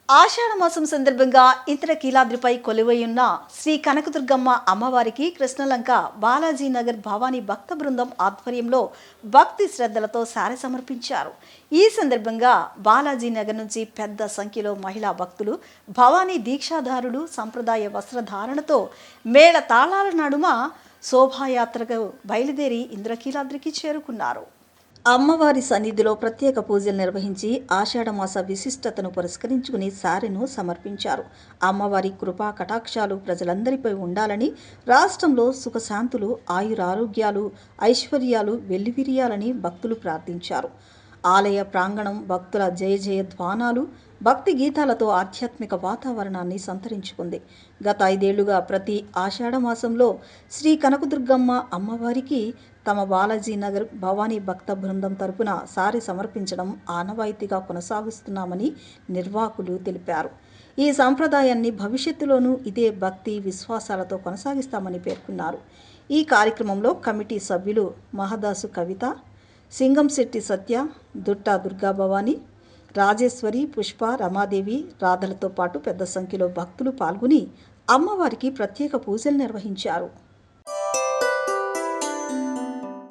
ఆషాఢ మాసం సందర్భంగా ఇంద్రకీలాద్రిపై కొలువైయున్న శ్రీ కనకదుర్గమ్మ అమ్మవారికి కృష్ణలంక బాలాజీ నగర్ భవానీ భక్త బృందం ఆధ్వర్యంలో భక్తి శ్రద్ధలతో సారె సమర్పించారు. ఈ సందర్భంగా బాలాజీ నగర్ నుంచి పెద్ద సంఖ్యలో మహిళా భక్తులు, భవానీ దీక్షాదారులు సంప్రదాయ వస్త్రధారణతో మేళ తాళాల నడుమ శోభాయాత్రకు బయలుదేరి ఇంద్రకీలాద్రికి చేరుకున్నారు. అమ్మవారి సన్నిధిలో ప్రత్యేక పూజలు నిర్వహించి ఆషాఢమాస విశిష్టతను పురస్కరించుకుని సారెను సమర్పించారు. అమ్మవారి కృపా కటాక్షాలు ప్రజలందరిపై ఉండాలని, రాష్ట్రంలో సుఖశాంతులు, ఆయురారోగ్యాలు, ఐశ్వర్యాలు వెల్లివిరియాలని భక్తులు ప్రార్థించారు. ఆలయ ప్రాంగణం భక్తుల జయ జయ ధ్వానాలు, భక్తి గీతాలతో ఆధ్యాత్మిక వాతావరణాన్ని సంతరించుకుంది. గత 5 ఏళ్లుగా ప్రతి ఆషాఢమాసంలో శ్రీ కనకదుర్గమ్మ అమ్మవారికి తమ బాలాజీ నగర్ భవానీ భక్త బృందం తరపున సారె సమర్పించడం ఆనవాయితీగా కొనసాగిస్తున్నామని నిర్వాహకులు తెలిపారు. ఈ సంప్రదాయాన్ని భవిష్యత్తులోనూ ఇదే భక్తి విశ్వాసాలతో కొనసాగిస్తామని పేర్కొన్నారు. ఈ కార్యక్రమంలో కమిటీ సభ్యులు మహదాసు కవిత, సింగంశెట్టి సత్య, దుట్టా దుర్గాభవాని, రాజేశ్వరి, పుష్ప, రమాదేవి, రాధలతో పాటు పెద్ద సంఖ్యలో భక్తులు పాల్గొని అమ్మవారికి ప్రత్యేక పూజలు నిర్వహించారు.